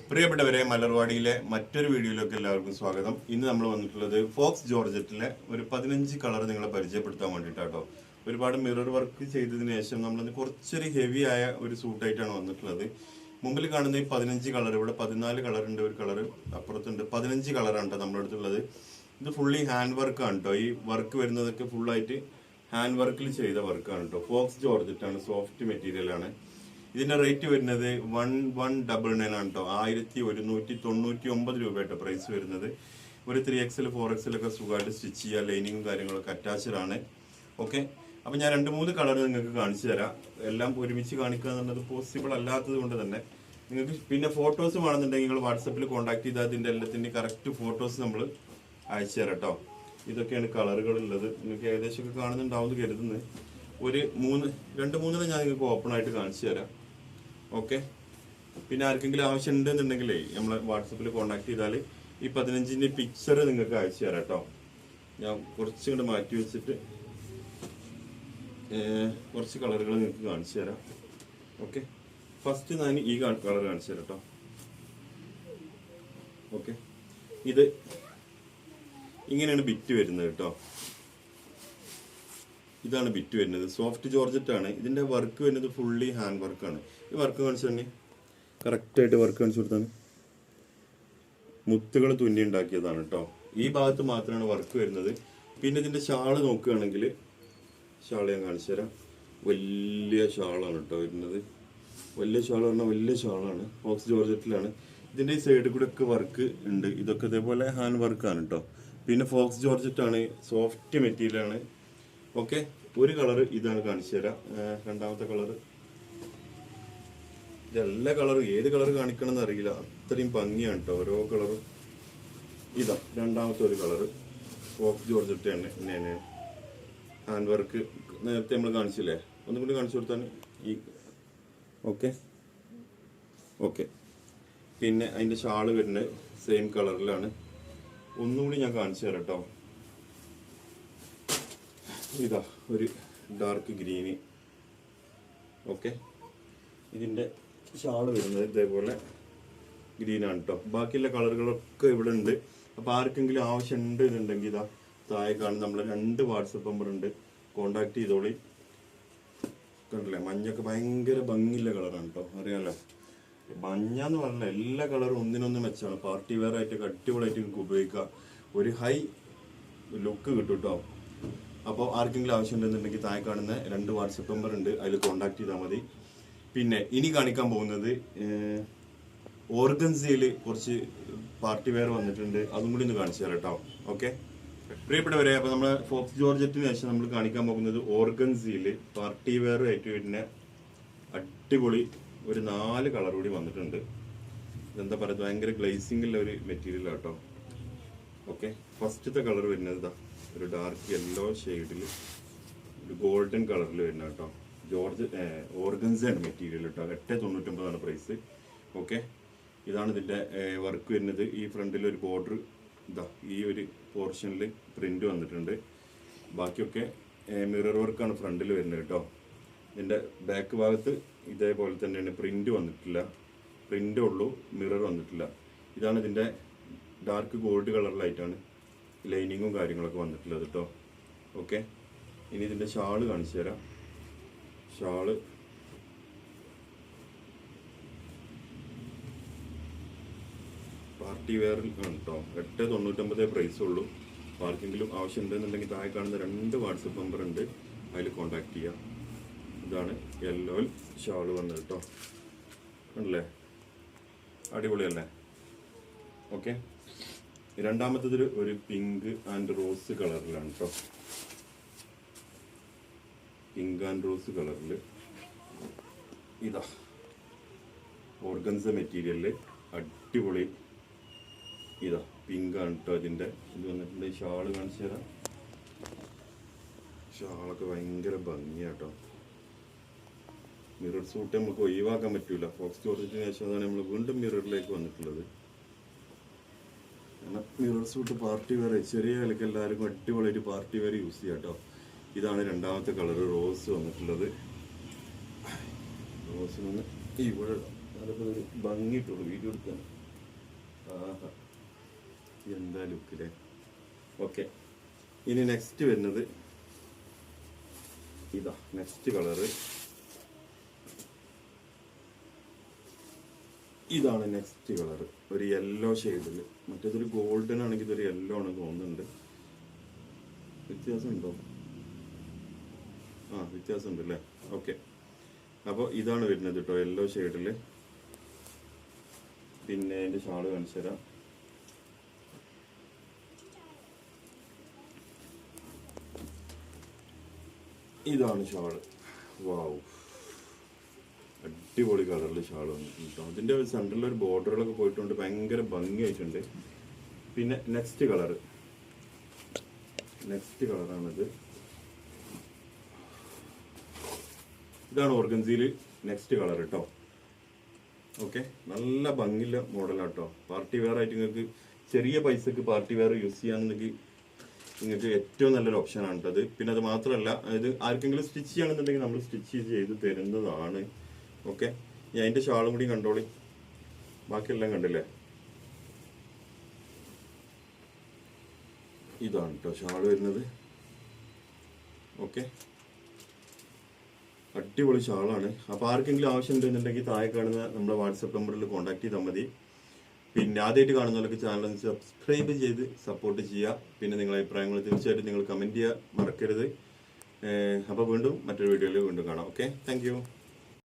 പ്രിയപ്പെട്ടവരെ, മലർവാടിയിലെ മറ്റൊരു വീഡിയോയിലേക്ക് എല്ലാവർക്കും സ്വാഗതം. ഇന്ന് നമ്മൾ വന്നിട്ടുള്ളത് ഫോക്സ് ജോർജറ്റിലെ ഒരു 15 കളർ നിങ്ങളെ പരിചയപ്പെടുത്താൻ വേണ്ടിയിട്ടാട്ടോ. ഒരുപാട് മിറർ വർക്ക് ചെയ്തതിനു ശേഷം നമ്മൾ കുറച്ചൊരു ഹെവി ആയ ഒരു സൂട്ടായിട്ടാണ് വന്നിട്ടുള്ളത്. മുമ്പിൽ കാണുന്ന ഈ 15 കളർ, ഇവിടെ 14 കളർ ഉണ്ട്, ഒരു കളർ അപ്പുറത്തുണ്ട്. 15 കളറാണ് കേട്ടോ നമ്മുടെ അടുത്തുള്ളത്. ഇത് ഫുള്ളി ഹാൻഡ് വർക്കാണ് കേട്ടോ. ഈ വർക്ക് വരുന്നതൊക്കെ ഫുള്ളായിട്ട് ഹാൻഡ് വർക്കിൽ ചെയ്ത വർക്കാണ് കേട്ടോ. ഫോക്സ് ജോർജറ്റാണ്, സോഫ്റ്റ് മെറ്റീരിയൽ ആണ്. ഇതിന്റെ റേറ്റ് വരുന്നത് 1199 ആണ് കേട്ടോ. 1199 രൂപയായിട്ടോ പ്രൈസ് വരുന്നത്. ഒരു 3XL 4XL ഒക്കെ സുഖമായിട്ട് സ്റ്റിച്ച് ചെയ്യുക, ലൈനിങ്ങും കാര്യങ്ങളൊക്കെ അറ്റാച്ച്ഡ് ആണ്. ഓക്കെ, അപ്പം ഞാൻ 2-3 കളർ നിങ്ങൾക്ക് കാണിച്ചു തരാം. എല്ലാം ഒരുമിച്ച് കാണിക്കുക എന്നുള്ളത് പോസിബിൾ അല്ലാത്തത് കൊണ്ട് തന്നെ നിങ്ങൾക്ക് പിന്നെ ഫോട്ടോസ് വേണമെന്നുണ്ടെങ്കിൽ നിങ്ങൾ വാട്സപ്പിൽ കോൺടാക്ട് ചെയ്താൽ അതിൻ്റെ എല്ലാത്തിൻ്റെ കറക്റ്റ് ഫോട്ടോസ് നമ്മൾ അയച്ചു തരാം കേട്ടോ. ഇതൊക്കെയാണ് കളറുകൾ ഉള്ളത്. നിങ്ങൾക്ക് ഏകദേശം ഒക്കെ കാണുന്നുണ്ടാവും കരുതുന്നത്. ഒരു 2-3 ഞാൻ നിങ്ങൾക്ക് ഓപ്പൺ ആയിട്ട് കാണിച്ചു തരാം. ഓക്കെ, പിന്നെ ആർക്കെങ്കിലും ആവശ്യം ഉണ്ടെന്നുണ്ടെങ്കിലേ നമ്മൾ വാട്സപ്പിൽ കോൺടാക്ട് ചെയ്താൽ ഈ 15ൻ്റെ പിക്ചർ നിങ്ങൾക്ക് അയച്ചു തരാം കേട്ടോ. ഞാൻ കുറച്ചും കൂടെ മാറ്റി വെച്ചിട്ട് കുറച്ച് കളറുകൾ നിങ്ങൾക്ക് കാണിച്ചു തരാം. ഓക്കെ, ഫസ്റ്റ് ഞാൻ ഈ കളർ കാണിച്ചു തരാം കേട്ടോ. ഓക്കെ, ഇത് ഇങ്ങനെയാണ് ബിറ്റ് വരുന്നത് കേട്ടോ. ഇതാണ് ബിറ്റ് വരുന്നത്. സോഫ്റ്റ് ജോർജറ്റ് ആണ്. ഇതിന്റെ വർക്ക് വരുന്നത് ഫുള്ളി ഹാൻഡ് വർക്കാണ്. ഈ വർക്ക് കാണിച്ചു തന്നെ കറക്റ്റായിട്ട് വർക്ക് കാണിച്ചു കൊടുത്താണ്. മുത്തുകൾ തുന്നി ഉണ്ടാക്കിയതാണ് കേട്ടോ. ഈ ഭാഗത്ത് മാത്രമാണ് വർക്ക് വരുന്നത്. പിന്നെ ഇതിന്റെ ഷാള് നോക്കുകയാണെങ്കിൽ ഷാള് ഞാൻ കാണിച്ചു തരാം. വലിയ ഷാളാണ് കേട്ടോ വരുന്നത്. വലിയ ഷാൾ പറഞ്ഞാൽ വലിയ ഷാളാണ്. ഫോക്സ് ജോർജറ്റിലാണ്. ഇതിന്റെ ഈ സൈഡിൽ കൂടെ ഒക്കെ വർക്ക് ഉണ്ട്. ഇതൊക്കെ ഇതേപോലെ ഹാൻഡ് വർക്കാണ് കേട്ടോ. പിന്നെ ഫോക്സ് ജോർജറ്റ് ആണ്, സോഫ്റ്റ് മെറ്റീരിയൽ ആണ്. ഓക്കെ, ഒരു കളർ ഇതാണ് കാണിച്ചു തരാം. രണ്ടാമത്തെ കളർ, ഇതെല്ലാ കളറും ഏത് കളർ കാണിക്കണം എന്ന് അറിയില്ല, അത്രയും ഭംഗിയാണ് കേട്ടോ ഓരോ കളറും. ഇതാ രണ്ടാമത്തെ ഒരു കളർ ഫോക്സ് ജോർജറ്റ് തന്നെയാണ്. ഹാൻഡ് വർക്ക് നേരത്തെ നമ്മൾ കാണിച്ചില്ലേ, ഒന്നും കൂടി കാണിച്ചു കൊടുത്താണ് ഈ. ഓക്കെ ഓക്കെ, പിന്നെ അതിൻ്റെ ഷാള് വരുന്നത് സെയിം കളറിലാണ്. ഒന്നുകൂടി ഞാൻ കാണിച്ചു തരാം കേട്ടോ. ഇതാ ഒരു ഡാർക്ക് ഗ്രീന്. ഓക്കെ, ഇതിൻ്റെ ഷാള് വരുന്നത് ഇതേപോലെ ഗ്രീനാണ് കേട്ടോ. ബാക്കിയുള്ള കളറുകളൊക്കെ ഇവിടെ ഉണ്ട്. അപ്പോൾ ആർക്കെങ്കിലും ആവശ്യമുണ്ട് എന്നുണ്ടെങ്കിൽ ഇതാ താഴെ കാണുന്ന നമ്മൾ 2 വാട്സപ്പ് നമ്പർ ഉണ്ട്, കോണ്ടാക്ട് ചെയ്തോളി. കണ്ടില്ലേ, മഞ്ഞൊക്കെ ഭയങ്കര ഭംഗിയുള്ള കളറാണ് കേട്ടോ. അറിയാമല്ലോ, മഞ്ഞ എന്ന് പറഞ്ഞാൽ എല്ലാ കളറും ഒന്നിനൊന്നും മെച്ചാണ്. പാർട്ടി വെയർ ആയിട്ടൊക്കെ അടിപൊളിയായിട്ട് നിങ്ങൾക്ക് ഉപയോഗിക്കാം. ഒരു ഹൈ ലുക്ക് കിട്ടും കേട്ടോ. അപ്പോൾ ആർക്കെങ്കിലും ആവശ്യമുണ്ടെന്നുണ്ടെങ്കിൽ താഴെ കാണുന്ന 2 വാട്സപ്പ് നമ്പർ ഉണ്ട്, അതിൽ കോൺടാക്ട് ചെയ്താൽ മതി. പിന്നെ ഇനി കാണിക്കാൻ പോകുന്നത് ഓർഗൻസയിൽ കുറച്ച് പാർട്ടി വെയർ വന്നിട്ടുണ്ട്. അതും കൂടി ഒന്ന് കാണിച്ചു തരാം കേട്ടോ. ഓക്കെ, പ്രിയപ്പെട്ടവരെ, അപ്പോൾ നമ്മൾ ഫോക്സ് ജോർജറ്റിന് ശേഷം നമ്മൾ കാണിക്കാൻ പോകുന്നത് ഓർഗൻസയിൽ പാർട്ടി വെയർ ആയിട്ട് പിന്നെ അടിപൊളി ഒരു 4 കളർ കൂടി വന്നിട്ടുണ്ട്. ഇതെന്താ പറയുക, ഭയങ്കര ഗ്ലേസിംഗുള്ള ഒരു മെറ്റീരിയൽ കേട്ടോ. ഓക്കെ, ഫസ്റ്റത്തെ കളർ വരുന്നത് ഒരു ഡാർക്ക് യെല്ലോ ഷെയ്ഡിൽ ഒരു ഗോൾഡൻ കളറിൽ വരുന്ന കേട്ടോ. ഓർഗൻസയാണ് മെറ്റീരിയൽ കേട്ടോ. 899 പ്രൈസ്. ഓക്കെ, ഇതാണ് ഇതിൻ്റെ വർക്ക് വരുന്നത്. ഈ ഫ്രണ്ടിൽ ഒരു ബോർഡർ ഇതാ ഈ ഒരു പോർഷനിൽ പ്രിന്റ് വന്നിട്ടുണ്ട്. ബാക്കിയൊക്കെ മിറർ വർക്കാണ് ഫ്രണ്ടിൽ വരുന്നത് കേട്ടോ. ഇതിൻ്റെ ബാക്ക് ഭാഗത്ത് ഇതേപോലെ തന്നെയാണ്, പ്രിന്റ് വന്നിട്ടില്ല. പ്രിന്റ് ഉള്ളൂ, മിറർ വന്നിട്ടില്ല. ഇതാണ് ഇതിൻ്റെ ഡാർക്ക് ഗോൾഡ് കളറിലായിട്ടാണ് ലൈനിങ്ങും കാര്യങ്ങളൊക്കെ വന്നിട്ടുള്ളത് കേട്ടോ. ഓക്കെ, ഇനി ഇതിൻ്റെ ഷാള് കാണിച്ചു തരാം. ഷാള് പാർട്ടി വെയറിൽ ആണ് കേട്ടോ. 899 പ്രൈസ് ഉള്ളൂ. ആർക്കെങ്കിലും ആവശ്യം ഉണ്ടെന്നുണ്ടെങ്കിൽ താഴെ കാണുന്ന 2 വാട്സപ്പ് നമ്പർ ഉണ്ട്, അതിൽ കോൺടാക്ട് ചെയ്യാം. ഇതാണ് യെല്ലോ ഷാള് വന്നത് കേട്ടോ. ആണല്ലേ, അടിപൊളിയല്ലേ. ഓക്കെ, രണ്ടാമത്തത് ഒരു പിങ്ക് ആൻഡ് റോസ് കളറിലാണ് കേട്ടോ. പിങ്ക് ആൻഡ് റോസ് കളറിൽ ഇതാ ഓർഗൻസ മെറ്റീരിയലിൽ അടിപൊളി. ഇതാ പിങ്ക് ആണ് കേട്ടോ. ഇതിൻ്റെ ഇത് വന്നിട്ടുണ്ട്. ഷാള് കാണിച്ചു തരാം. ഷാളൊക്കെ ഭയങ്കര ഭംഗിയാട്ടോ. മിറർ സൂട്ട് നമുക്ക് ഒഴിവാക്കാൻ പറ്റൂല. ഫോക്സ് ജോർജറ്റിന് ശേഷം അതാണ് നമ്മൾ വീണ്ടും മിററിലേക്ക് വന്നിട്ടുള്ളത്. മിറർ സൂട്ട് പാർട്ടി വെയർ ചെറിയ വിലക്ക് എല്ലാവർക്കും അടിപൊളിയായിട്ട് പാർട്ടി വെയർ യൂസ് ചെയ്യാം കേട്ടോ. ഇതാണ് രണ്ടാമത്തെ കളർ റോസ് വന്നിട്ടുള്ളത്. റോസിനൊന്ന് ഇവിടെ അതൊക്കെ ഒരു ഭംഗിയിട്ടുള്ളൂ വീഡിയോ എടുക്കാൻ. ആഹാ, എന്താ ലുക്കില്ലേ. ഓക്കെ, ഇനി നെക്സ്റ്റ് വരുന്നത് ഇതാ. നെക്സ്റ്റ് കളറ് ഇതാണ്. നെക്സ്റ്റ് കളർ ഒരു യെല്ലോ ഷെയ്ഡിൽ. മറ്റേതൊരു ഗോൾഡൻ ആണെങ്കിൽ ഇതൊരു യെല്ലോ ആണ് തോന്നുന്നുണ്ട്. വ്യത്യാസമുണ്ടോ? ആ, വ്യത്യാസമുണ്ട് അല്ലേ. ഓക്കെ, അപ്പോൾ ഇതാണ് വരുന്നത് കേട്ടോ, യെല്ലോ ഷെയ്ഡിൽ. പിന്നെ അതിൻ്റെ ഷാള് കാണിച്ചു തരാം. ഇതാണ് ഷാള്. വാവ്, അടിപൊളി കളറിൽ ഷാൾ വന്നിട്ടുണ്ട്. അതിൻ്റെ സെൻറ്ററിൽ ഒരു ബോർഡറുകളൊക്കെ പോയിട്ടുണ്ട്, ഭയങ്കര ഭംഗിയായിട്ടുണ്ട്. പിന്നെ നെക്സ്റ്റ് കളറാണിത്. ഇതാണ് ഓർഗൻസിയിൽ നെക്സ്റ്റ് കളർ കേട്ടോ. ഓക്കെ, നല്ല ഭംഗിയുള്ള മോഡലാട്ടോ. പാർട്ടി വെയർ ആയിട്ട് നിങ്ങൾക്ക് ചെറിയ പൈസക്ക് പാർട്ടി വെയർ യൂസ് ചെയ്യാന്നുണ്ടെങ്കിൽ നിങ്ങൾക്ക് ഏറ്റവും നല്ലൊരു ഓപ്ഷനാണ് കേട്ടത്. പിന്നെ അത് മാത്രമല്ല, ഇത് ആർക്കെങ്കിലും സ്റ്റിച്ച് ചെയ്യണമെന്നുണ്ടെങ്കിൽ നമ്മൾ സ്റ്റിച്ച് ചെയ്ത് തരുന്നതാണ്. ഓക്കെ, ഞാൻ അതിൻ്റെ ഷാളും കൂടി കണ്ടോളി. ബാക്കിയെല്ലാം കണ്ടില്ലേ. ഇതാണ് കേട്ടോ ഷാള് വരുന്നത്. ഓക്കെ, അടിപൊളി ഷാളാണ്. അപ്പോൾ ആർക്കെങ്കിലും ആവശ്യം ഉണ്ടെന്നുണ്ടെങ്കിൽ താഴെ കാണുന്ന നമ്മുടെ വാട്സപ്പ് നമ്പറിൽ കോൺടാക്ട് ചെയ്താൽ മതി. പിന്നെ ആദ്യമായിട്ട് കാണുന്നവർക്ക് ചാനൽ സബ്സ്ക്രൈബ് ചെയ്ത് സപ്പോർട്ട് ചെയ്യുക. പിന്നെ നിങ്ങളുടെ അഭിപ്രായങ്ങൾ തീർച്ചയായിട്ടും നിങ്ങൾ കമൻറ്റ് ചെയ്യുക മറക്കരുത്. അപ്പോൾ വീണ്ടും മറ്റൊരു വീഡിയോയിൽ വീണ്ടും കാണാം. Okay, thank